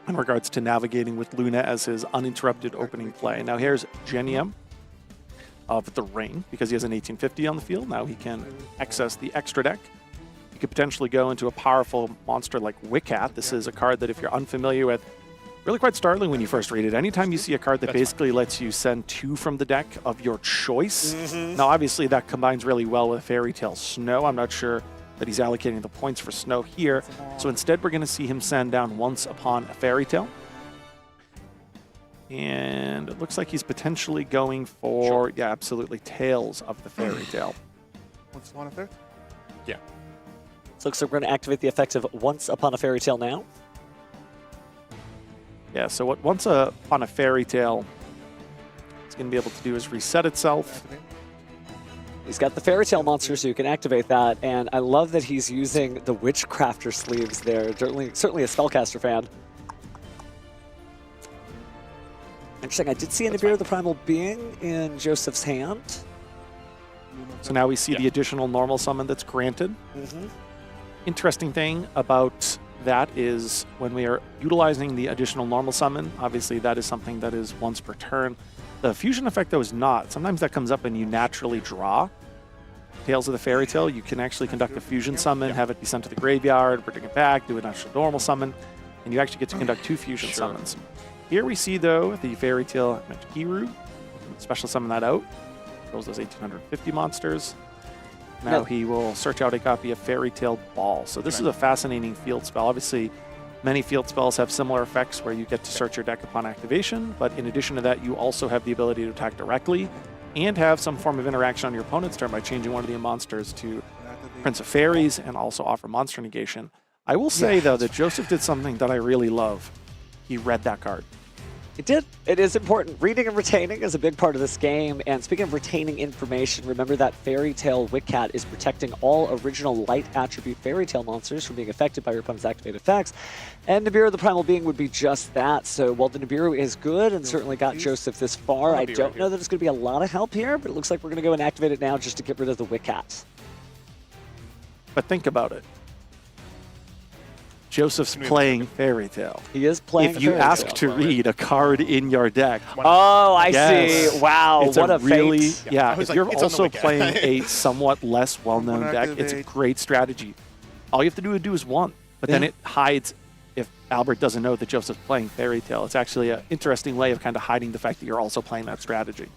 in regards to navigating with Luna as his uninterrupted opening play. Now here's Yugioh of the Ring, because he has an 1850 on the field. Now he can access the extra deck. You could potentially go into a powerful monster like Wiccat. This is a card that, if you're unfamiliar with, really quite startling when you first read it. Anytime you see a card that basically lets you send 2 from the deck of your choice. Now obviously that combines really well with Fairy Tale Snow. I'm not sure that he's allocating the points for Snow here. So instead we're going to see him send down Once Upon a Fairy Tale. And it looks like he's potentially going for, yeah, absolutely, Tales of the Fairy Tale. Once Upon a Fairy? Yeah. So looks like we're going to activate the effects of Once Upon a Fairy Tale now. Yeah, so what Once Upon a Fairy Tale is going to be able to do is reset itself. Activate. He's got the Fairy Tale monster, so you can activate that. And I love that he's using the Witchcrafter sleeves there. Certainly a Spellcaster fan. Interesting. I did see Nibiru the Primal Being in Joseph's hand. So now we see the additional normal summon that's granted. Interesting thing about that is when we are utilizing the additional normal summon, obviously that is something that is once per turn. The fusion effect, though, is not. Sometimes that comes up and you naturally draw. Tales of the Fairy Tale, you can actually conduct a fusion summon, have it be sent to the graveyard, bring it back, do an extra normal summon, and you actually get to conduct 2 fusion summons. Here we see, though, the Fairy Tale Hiru. Special summon that out. Kills those 1850 monsters. Now he will search out a copy of Fairy Tale Ball. So this is a fascinating field spell. Obviously, many field spells have similar effects where you get to search your deck upon activation, but in addition to that, you also have the ability to attack directly and have some form of interaction on your opponent's turn by changing one of the monsters to Prince of Fairies and also offer monster negation. I will say, though, that Joseph did something that I really love. He read that card. It did. It is important. Reading and retaining is a big part of this game. And speaking of retaining information, remember that Fairy Tale Wiccat is protecting all original light attribute Fairy Tale monsters from being affected by your opponent's activated effects. And Nibiru the Primal Being would be just that. So while the Nibiru is good and certainly got Joseph this far, I don't know that it's going to be a lot of help here, but it looks like we're going to go and activate it now just to get rid of the Wiccat. But think about it. Joseph's playing Fairy Tale. He is playing If you ask to read a card in your deck. Oh, I see. Wow, it's what a really, fate. yeah, if you're also playing a somewhat less well-known deck, it's a great strategy. All you have to do is 1, but then it hides if Albert doesn't know that Joseph's playing Fairy Tale. It's actually an interesting way of kind of hiding the fact that you're also playing that strategy.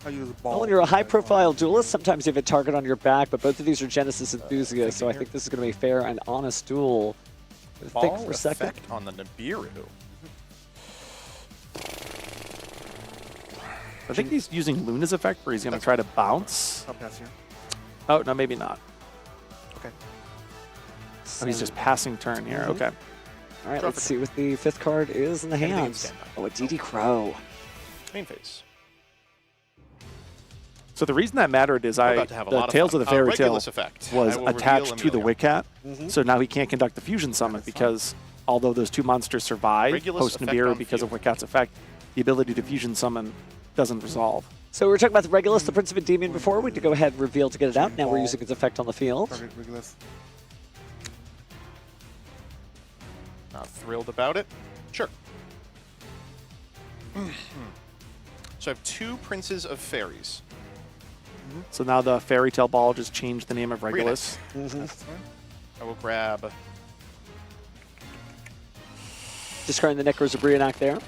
Well, when you're a high-profile duelist, sometimes you have a target on your back, but both of these are Genesis enthusiasts, so I think this is going to be a fair and honest duel. Think for a second. On the Nibiru. I think he's using Luna's effect where he's going to try to bounce. I'll pass here. Oh, no, maybe not. Okay. Oh, he's just passing turn here. Okay. All right, let's see what the 5th card is in the hands. Oh, a DD Crow. Main phase. So the reason that mattered is the Tales of the Fairy Tale was attached to the Wiccat, so now he can't conduct the fusion summon because although those 2 monsters survive post Nibiru because of Wiccat's effect, the ability to fusion summon doesn't resolve. So we were talking about the Regulus, the Prince of Endymion before. We had to go ahead and reveal to get it out. Now we're using its effect on the field. Not thrilled about it. Sure. So I have 2 Princes of Fairies. So now the Fairy Tale Ball just changed the name of Regulus. I will grab... Discarding the NEKROZ of Brionac there.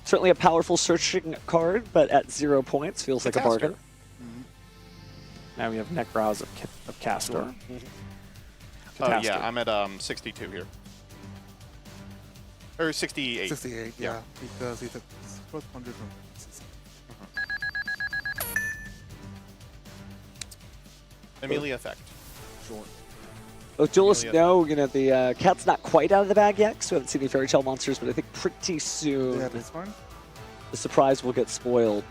Certainly a powerful searching card, but at 0 points feels like a bargain. Now we have NEKROZ of Castor. Oh yeah, I'm at 62 here. Or 68. 68, yeah. Because he's at 1200. Amelia effect. Sure. Both duelists know, the cat's not quite out of the bag yet, so we haven't seen any Fairy Tale monsters, but I think pretty soon the surprise will get spoiled.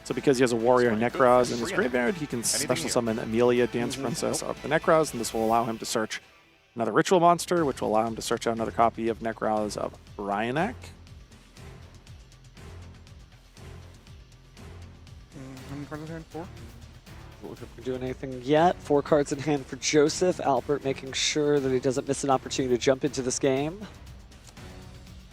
So because he has a Warrior NEKROZ in his graveyard, he can special summon Amelia, Dance Princess of the NEKROZ, and this will allow him to search another Ritual monster, which will allow him to search out another copy of NEKROZ of Brionac. How many cards in hand? 4? We're doing anything yet. 4 cards in hand for Joseph. Albert making sure that he doesn't miss an opportunity to jump into this game.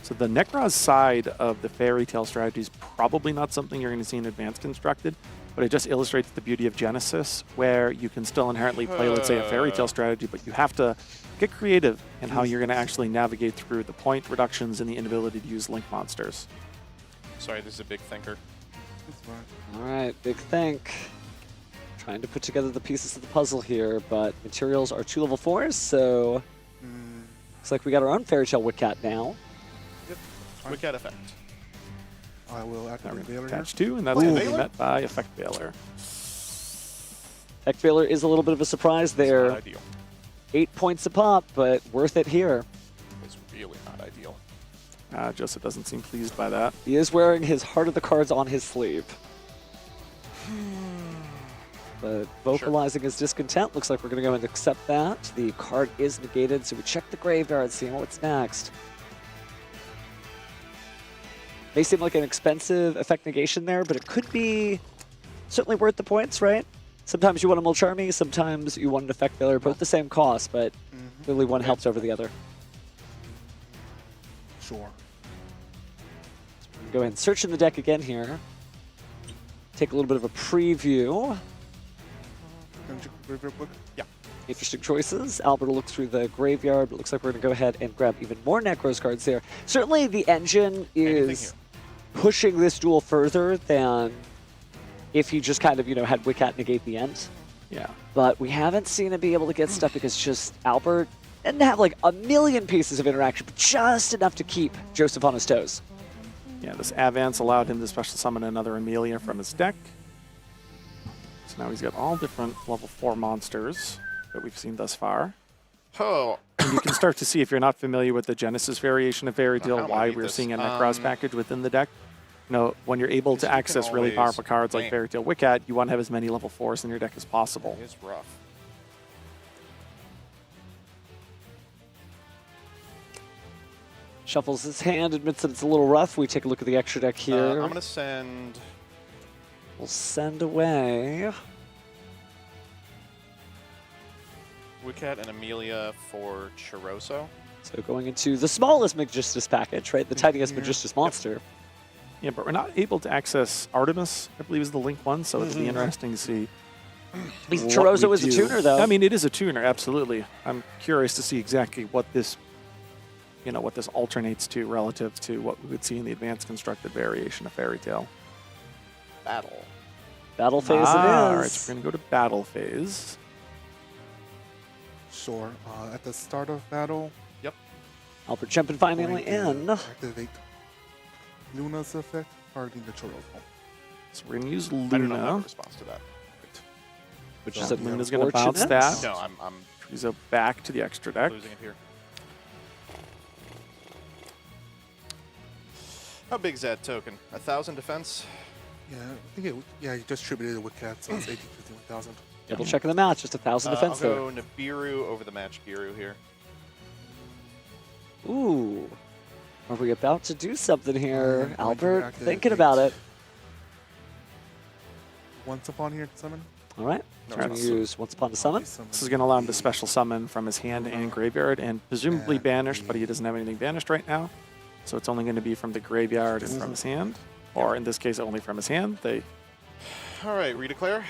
So the NEKROZ side of the fairy tale strategy is probably not something you're going to see in advanced constructed, but it just illustrates the beauty of Genesis, where you can still inherently play, let's say, a fairy tale strategy, but you have to get creative in how you're going to actually navigate through the point reductions and the inability to use link monsters. Sorry, this is a big thinker. It's fine. All right, big think. Trying to put together the pieces of the puzzle here, but materials are 2 level 4s, so looks like we got our own fairy tale Witcat now. Yep. Fine. Wicked effect. I will Now activate we're Veiler going here. to attach 2, and that's Ooh. going to be Veiler? met by Effect Veiler. Heck Veiler is a little bit of a surprise It's there. not ideal. 8 points a pop, but worth it here. It's really not ideal. Joseph doesn't seem pleased by that. He is wearing his Heart of the Cards on his sleeve. But vocalizing his discontent, looks like we're going to go and accept that. The card is negated, so we check the graveyard, seeing what's next. May seem like an expensive effect negation there, but it could be certainly worth the points, right? Sometimes you want a Mulcharmy, sometimes you want an effect failure, both the same cost, but clearly one helps over the other. Sure. Go ahead and search in the deck again here. Take a little bit of a preview. Can you check the graveyard quick? Interesting choices. Albert will look through the graveyard, but looks like we're going to go ahead and grab even more NEKROZ cards there. Certainly the engine Anything is here. pushing this duel further than if he just kind of, had Witcat negate the end. Yeah. But we haven't seen him be able to get stuff because just Albert didn't have like a million pieces of interaction, but just enough to keep Joseph on his toes. Yeah, this Advance allowed him to special summon another Amelia from his deck. So now he's got all different level 4 monsters that we've seen thus far. Oh, And you can start to see, if you're not familiar with the Genesis variation of Fairy Tale, how do I why beat we're this? seeing a NEKROZ package within the deck. When you're able to you can access really always powerful cards like bang. Fairy Tale Witcat, you want to have as many level 4s in your deck as possible. it's rough. Shuffles his hand, admits that it's a little rough. We take a look at the extra deck here. I'm going to send... We'll send away. Wicket and Amelia for Choroso. So going into the smallest Magistus package, right? The tiniest Magistus monster. Yeah, but we're not able to access Artemis, I believe is the link one, so it'll be interesting to see. what Choroso we is a do. tuner, though. I mean, it is a tuner, absolutely. I'm curious to see exactly what this, what this alternates to relative to what we would see in the advanced constructed variation of Fairy Tale. Battle. Battle phase All it right, is. so we're going to go to battle phase. Sure. At the start of battle, Albert jumping finally going to in. activate Luna's effect, targeting the Choroso. So we're going to use I don't know Luna. what response to that. Which So is So Luna's going to bounce unfortunate. that. No, I'm So back to the extra deck. losing it here. How big is that token? 1,000 defense? Yeah, I think you just tributed it with Cat, so it's 1,000. Double checking the match, just 1,000 defense I'll go Nibiru over the match Giru here. there. Ooh. Are we about to do something here? going to Albert, activate thinking about it. Once upon here to summon. All right. No, Trying to it's use Once Upon a Summon. Please summon This is going to allow him to the- special summon from his hand and graveyard, and presumably And banished, but the- he doesn't have anything banished right now. So it's only going to be from the graveyard and from his hand, or in this case, only from his hand. All right, redeclare.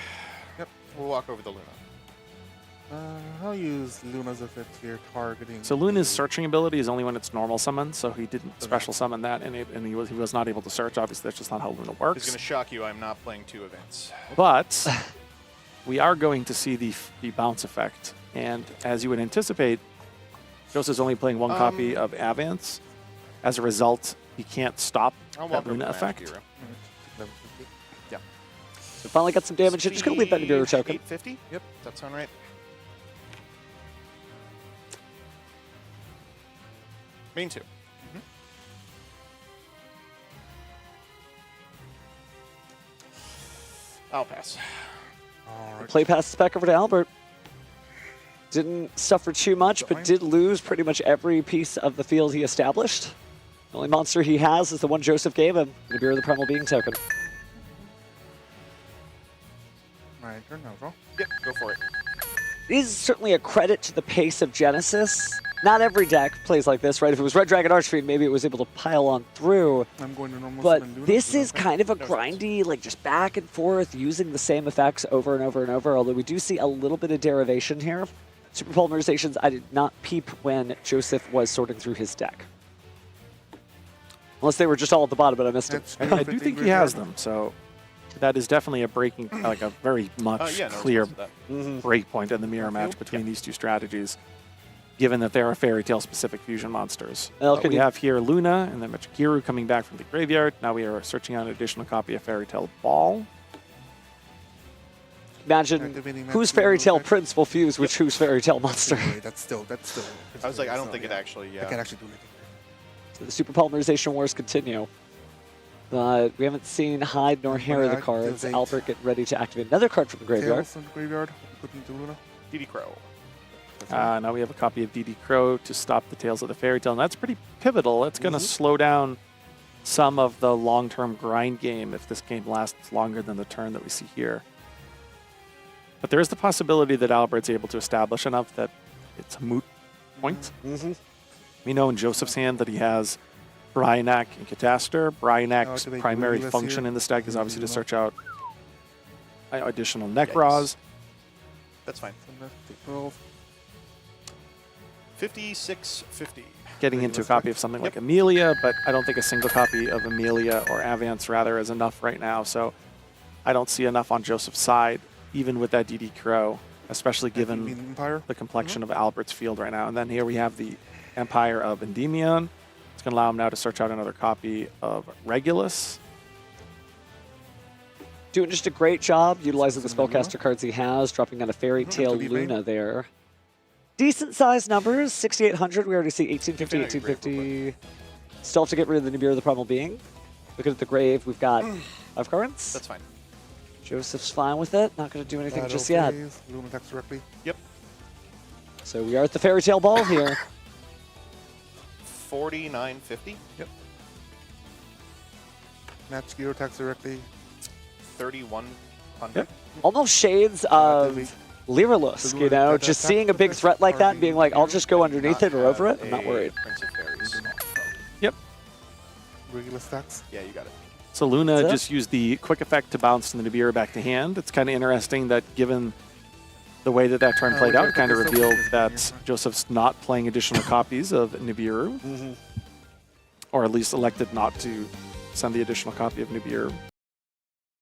Yep. We'll walk over the Luna. I'll use Luna's effect here, targeting. So Luna's the- searching ability is only when it's normal summon, so he didn't special summon that, and he was not able to search. Obviously, that's just not how Luna It's works. going to shock you. I'm not playing 2 events. But we are going to see the bounce effect, and as you would anticipate, Joseph's only playing one copy of Advance. As a result, he can't stop I'll that walk over Luna the match effect. Giru. 1150. So finally got some damage here. Just going to leave that Nibiru token. 850? Yep. That sound right? Main 2. I'll pass. All right. Play passes back over to Albert. Didn't suffer too much, but did lose pretty much every piece of the field he established. The only monster he has is the one Joseph gave him, Nibiru the Primal Being token. All right, turn now, draw. Yep, go for it. It is certainly a credit to the pace of Genesis Not every deck plays like this, right? If it was Red Dragon Archfiend, maybe it was able to pile on through. I'm going to normal But summon Luna. this Luna is effect. kind of a grindy, like just back and forth, using the same effects over and over and over, although we do see a little bit of derivation here. Super polymerizations, I did not peep when Joseph was sorting through his deck. Unless they were just all at the bottom, but I missed it. That's I do think he has them, so that is definitely a breaking, like a very much Yeah, no clear response to that. break point in the mirror match between these two strategies, given that there are Fairy Tale specific fusion monsters. We have here Luna and then Machikiru coming back from the graveyard. Now we are searching out an additional copy of Fairy Tale Ball. Imagine Activating whose that Fairy Tale effect. prince will fuse with whose Fairy Tale monster. Wait, that's still. I was like, I don't think it actually. I can't actually do anything. So the super polymerization wars continue. But we haven't seen hide nor hair of the cards. Activate. Albert getting ready to activate another card from the graveyard. Tails from the graveyard. Put into Luna. DD Crow. Now we have a copy of DD Crow to stop the Tales of the Fairy Tale, and that's pretty pivotal. It's going to slow down some of the long-term grind game if this game lasts longer than the turn that we see here. But there is the possibility that Albert's able to establish enough that it's a moot point. We know in Joseph's hand that he has Bryanak and Cataster. Bryanak's Activate primary Ruleless function here. in this deck is obviously to Mhm. search out additional NEKROZ. That's fine. So let's take 12. 5650. Getting into a Ruleless copy deck. of something like Amelia, but I don't think a single copy of Amelia or Avance rather is enough right now. So I don't see enough on Joseph's side, even with that DD Crow, especially given Activating Empire. the complexion of Albert's field right now. And then here we have the Empire of Endymion. It's going to allow him now to search out another copy of Regulus. Doing just a great job utilizing the Luna. spellcaster cards he has, dropping down a Fairy Tale to be Luna there. Decent sized numbers, 6,800. We already see 1850, Yeah, great, 1850. Still have to get rid of the Nibiru of the Primal Being. Looking at the grave, we've got 5 cards. That's fine. Joseph's fine with it. Not going to do anything Battle just yet. phase. Luna attacks directly. Yep. So we are at the Fairy Tale Ball here. 4950. Yep. Match gear attacks directly. 3100. Yep. Almost shades of Lyralus, The you Luna know, that just attacks seeing a the big first threat like that card and being like, I'll just go underneath it or over it. I'm Have not a worried. Prince of Fairies. Regular stacks. Yeah, you got it. So Luna That's it. just used the quick effect to bounce the Nibiru back to hand. It's kind of interesting that given the way that that turn played we out, gotta it kind of put this revealed up that here. Joseph's not playing additional copies of Nibiru, or at least elected not to send the additional copy of Nibiru